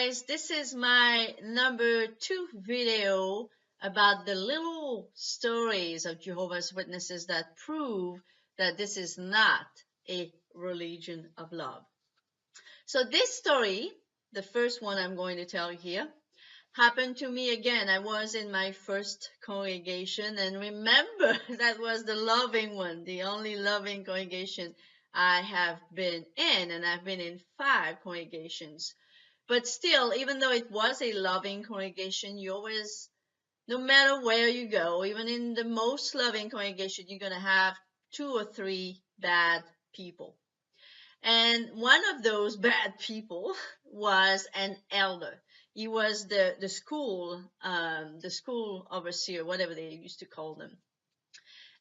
guys, this is my number 2 video about the little stories of Jehovah's Witnesses that prove that this is not a religion of love. So this story, the first one I'm going to tell you here, happened to me again. I was in my first congregation, and remember, that was the loving one, the only loving congregation I have been in, and I've been in 5 congregations. But still, even though it was a loving congregation, you always, no matter where you go, even in the most loving congregation, you're going to have 2 or 3 bad people. And one of those bad people was an elder. He was the school overseer, whatever they used to call them.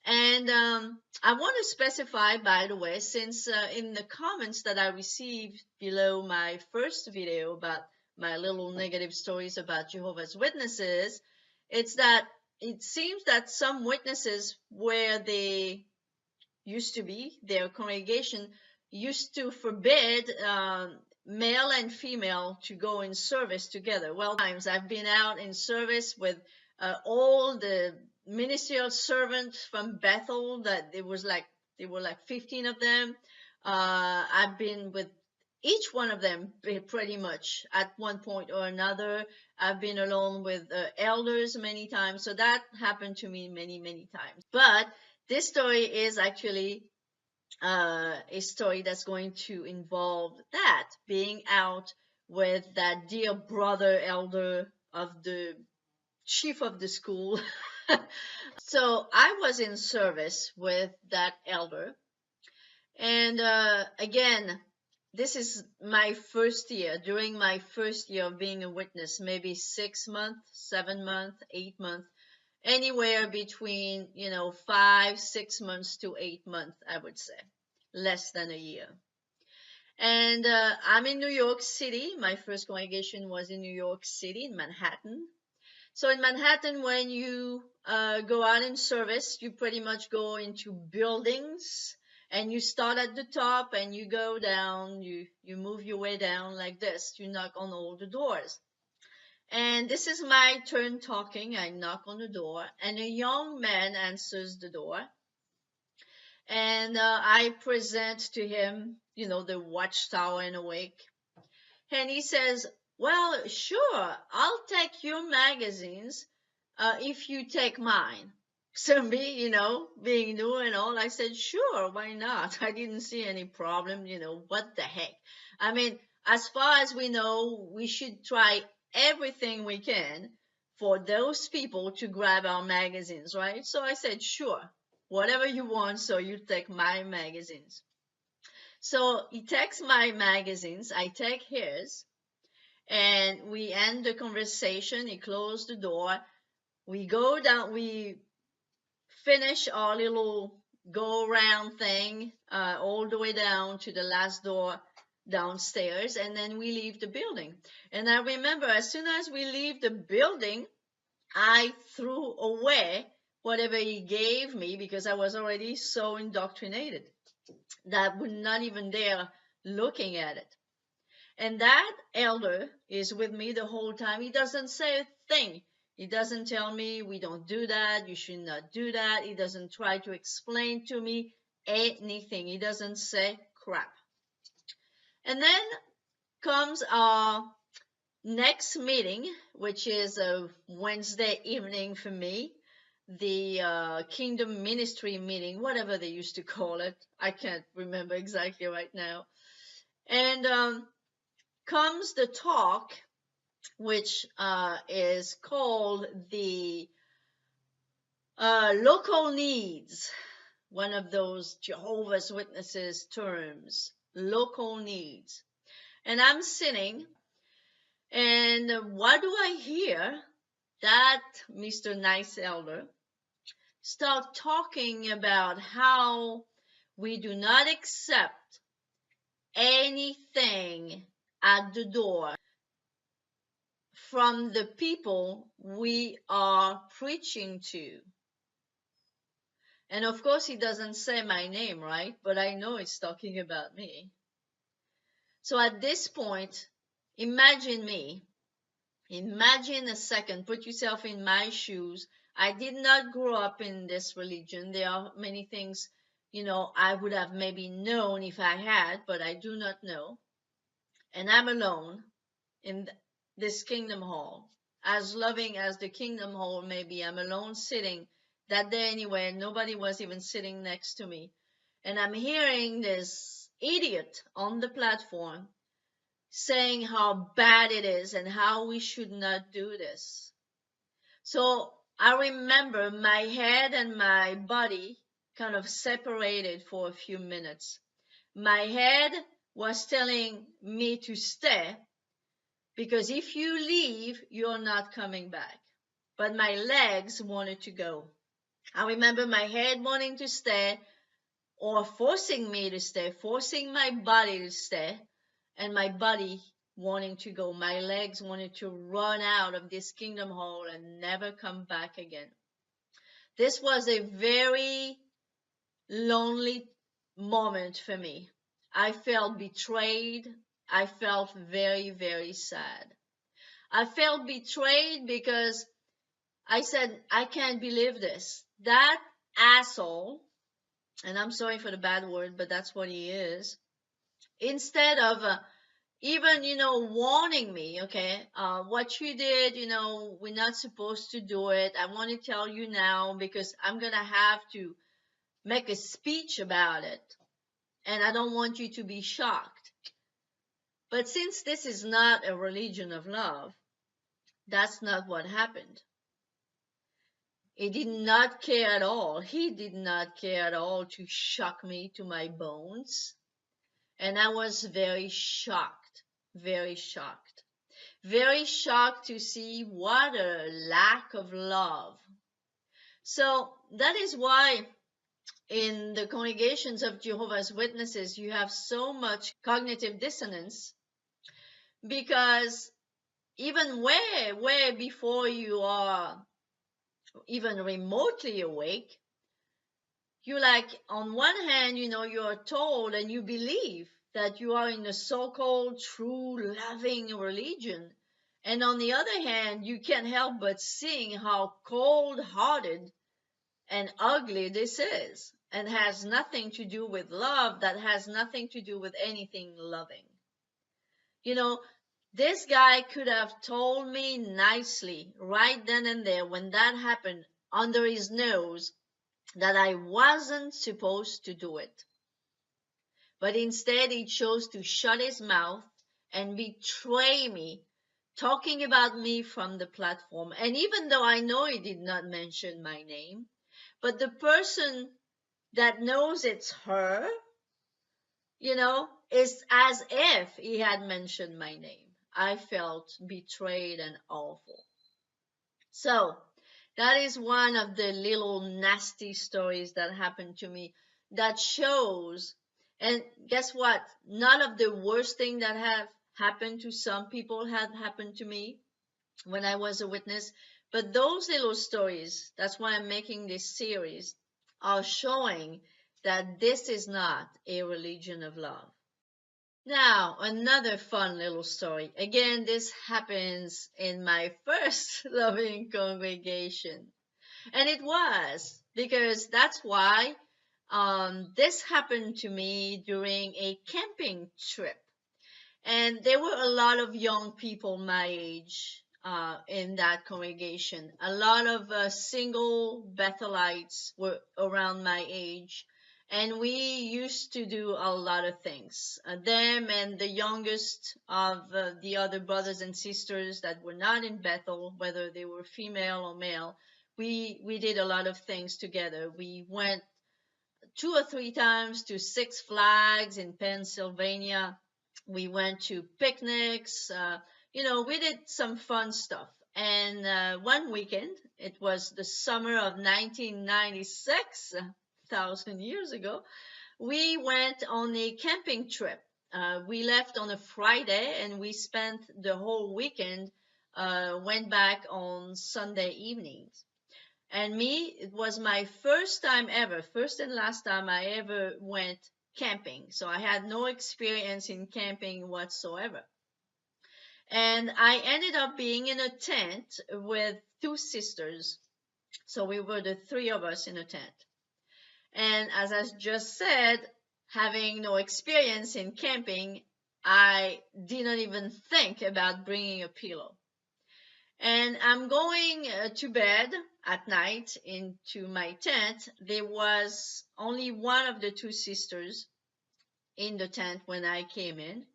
And I want to specify, by the way, since in the comments that I received below my first video about my little negative stories about Jehovah's Witnesses, it's that it seems that some witnesses, where they used to be, their congregation used to forbid male and female to go in service together. Well, times I've been out in service with all the ministerial servants from Bethel, that there were like 15 of them. I've been with each one of them pretty much at one point or another. I've been alone with elders many times, so that happened to me many times. But this story is actually a story that's going to involve that, being out with that dear brother elder of the chief of the school. So I was in service with that elder, and again, this is my first year. During my first year of being a witness, maybe 6 months, 7 months, 8 months, anywhere between 5, 6 months to 8 months, I would say, less than a year. And I'm in New York City. My first congregation was in New York City, in Manhattan. So in Manhattan, when you go out in service, you pretty much go into buildings, and you start at the top and you go down, you move your way down like this. You knock on all the doors. And this is my turn talking. I knock on the door, and a young man answers the door. And I present to him, the watchtower in a wake. And he says, well, sure, I'll take your magazines if you take mine. So me, being new and all, I said, sure, why not? I didn't see any problem, what the heck. I mean, as far as we know, we should try everything we can for those people to grab our magazines, right? So I said, sure, whatever you want, so you take my magazines. So he takes my magazines, I take his, and we end the conversation. He closed the door. We go down, we finish our little go-around thing all the way down to the last door downstairs, and then we leave the building. And I remember, as soon as we leave the building, I threw away whatever he gave me, because I was already so indoctrinated that I would not even dare looking at it. And that elder is with me the whole time. He doesn't say a thing. He doesn't tell me, we don't do that, you should not do that. He doesn't try to explain to me anything. He doesn't say crap. And then comes our next meeting, which is a Wednesday evening for me, the Kingdom Ministry meeting, whatever they used to call it. I can't remember exactly right now. And comes the talk, which is called the local needs, one of those Jehovah's Witnesses terms, local needs. And I'm sitting, and what do I hear? That Mr. Nice Elder start talking about how we do not accept anything at the door from the people we are preaching to. And of course, he doesn't say my name, right? But I know he's talking about me. So at this point, Imagine me. Imagine a second. Put yourself in my shoes. I did not grow up in this religion. There are many things, I would have maybe known if I had, but I do not know. And I'm alone in this kingdom hall. As loving as the kingdom hall may be, I'm alone sitting that day anyway. Nobody was even sitting next to me. And I'm hearing this idiot on the platform saying how bad it is and how we should not do this. So I remember my head and my body kind of separated for a few minutes. My head was telling me to stay because if you leave, you're not coming back. But my legs wanted to go. I remember my head wanting to stay or forcing me to stay, forcing my body to stay, and my body wanting to go. My legs wanted to run out of this kingdom hall and never come back again. This was a very lonely moment for me. I felt betrayed. I felt very, very sad. I felt betrayed because I said, I can't believe this. That asshole, and I'm sorry for the bad word, but that's what he is, instead of even, warning me, okay, what you did, we're not supposed to do it. I want to tell you now because I'm going to have to make a speech about it. And I don't want you to be shocked. But since this is not a religion of love, that's not what happened. He did not care at all. He did not care at all to shock me to my bones. And I was very shocked, very shocked, very shocked to see what a lack of love. So that is why in the congregations of Jehovah's Witnesses, you have so much cognitive dissonance because even way before you are even remotely awake, you like, on one hand, you're told and you believe that you are in a so-called true loving religion. And on the other hand, you can't help but seeing how cold-hearted and ugly this is and has nothing to do with love, that has nothing to do with anything loving. This guy could have told me nicely right then and there when that happened under his nose that I wasn't supposed to do it. But instead, he chose to shut his mouth and betray me, talking about me from the platform. And even though I know he did not mention my name, but the person that knows it's her, is as if he had mentioned my name. I felt betrayed and awful. So, that is one of the little nasty stories that happened to me that shows, and guess what? None of the worst thing that have happened to some people had happened to me when I was a witness. But those little stories, that's why I'm making this series, are showing that this is not a religion of love. Now, another fun little story. Again, this happens in my first loving congregation. And it was because that's why this happened to me during a camping trip. And there were a lot of young people my age in that congregation. A lot of single Bethelites were around my age. And we used to do a lot of things. Them and the youngest of the other brothers and sisters that were not in Bethel, whether they were female or male, we did a lot of things together. We went 2 or 3 times to Six Flags in Pennsylvania. We went to picnics. We did some fun stuff. And one weekend, it was the summer of 1996, 1,000 years ago, we went on a camping trip. We left on a Friday and we spent the whole weekend, went back on Sunday evenings. And me, it was my first time ever, first and last time I ever went camping. So I had no experience in camping whatsoever. And I ended up being in a tent with two sisters. So we were the three of us in a tent. And as I just said, having no experience in camping, I didn't even think about bringing a pillow. And I'm going to bed at night into my tent. There was only one of the two sisters in the tent when I came in.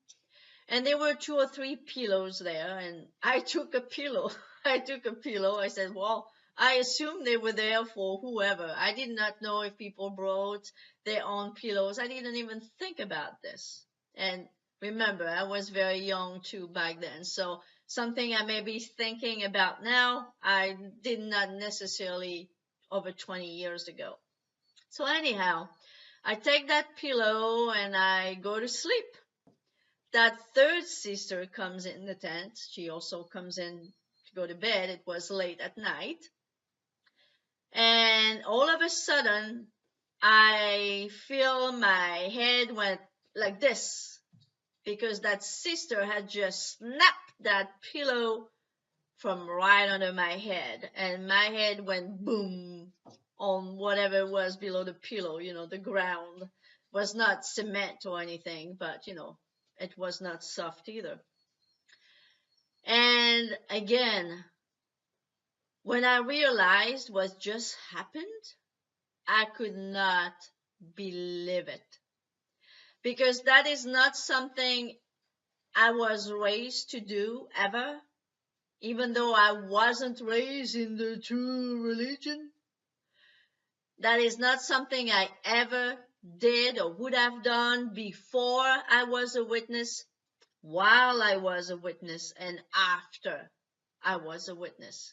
And there were two or three pillows there, and I took a pillow. I took a pillow. I said, well, I assumed they were there for whoever. I did not know if people brought their own pillows. I didn't even think about this. And remember, I was very young too back then. So something I may be thinking about now, I did not necessarily over 20 years ago. So anyhow, I take that pillow and I go to sleep. That third sister comes in the tent. She also comes in to go to bed. It was late at night. And all of a sudden, I feel my head went like this because that sister had just snapped that pillow from right under my head. And my head went boom on whatever was below the pillow. The ground was not cement or anything, but it was not soft either. And again, when I realized what just happened, I could not believe it. Because that is not something I was raised to do ever, even though I wasn't raised in the true religion. That is not something I ever did or would have done before I was a witness, while I was a witness, and after I was a witness.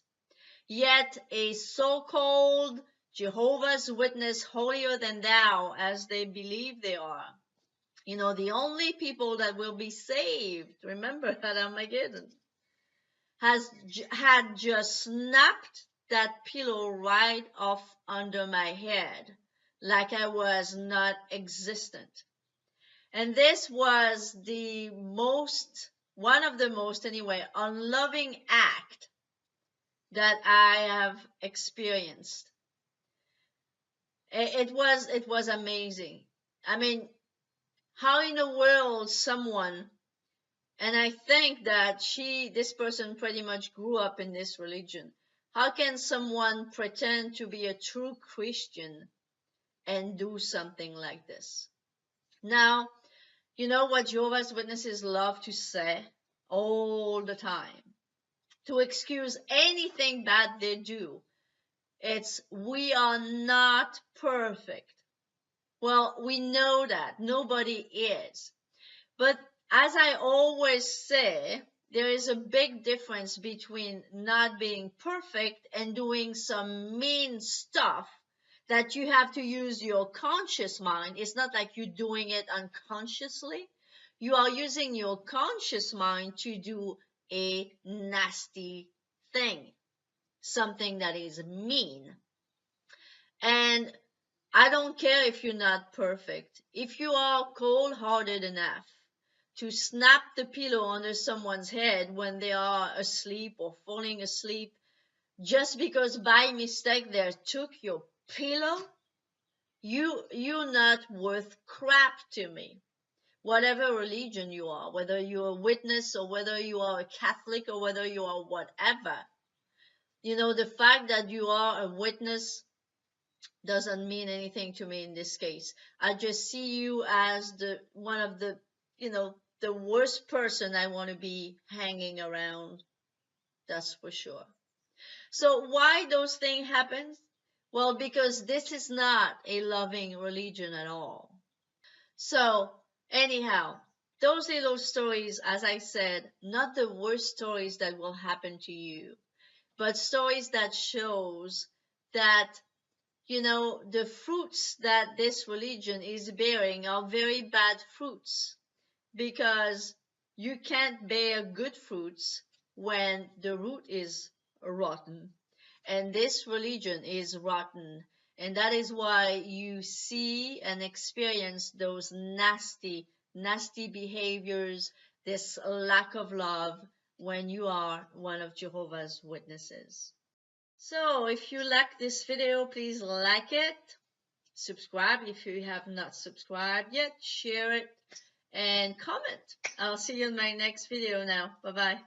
Yet a so-called Jehovah's Witness holier than thou, as they believe they are. The only people that will be saved, remember at Armageddon, had just snapped that pillow right off under my head, like I was not existent. And this was one of the most anyway, unloving act that I have experienced. It was amazing. I mean, how in the world someone, and I think that this person pretty much grew up in this religion. How can someone pretend to be a true Christian and do something like this? Now, you know what Jehovah's Witnesses love to say all the time? To excuse anything bad they do. It's, we are not perfect. Well, we know that. Nobody is. But as I always say, there is a big difference between not being perfect and doing some mean stuff that you have to use your conscious mind. It's not like you're doing it unconsciously. You are using your conscious mind to do a nasty thing, something that is mean. And I don't care if you're not perfect. If you are cold-hearted enough to snap the pillow under someone's head when they are asleep or falling asleep, just because by mistake they took your pillow, you're not worth crap to me. Whatever religion you are, whether you're a witness or whether you are a Catholic or whether you are whatever, the fact that you are a witness doesn't mean anything to me in this case. I just see you as one of the worst person I want to be hanging around. That's for sure. So why those things happen? Well, because this is not a loving religion at all. So anyhow, those little stories, as I said, not the worst stories that will happen to you, but stories that shows that the fruits that this religion is bearing are very bad fruits, because you can't bear good fruits when the root is rotten. And this religion is rotten. And that is why you see and experience those nasty, nasty behaviors, this lack of love, when you are one of Jehovah's Witnesses. So if you like this video, please like it, subscribe if you have not subscribed yet, share it, and comment. I'll see you in my next video now. Bye-bye.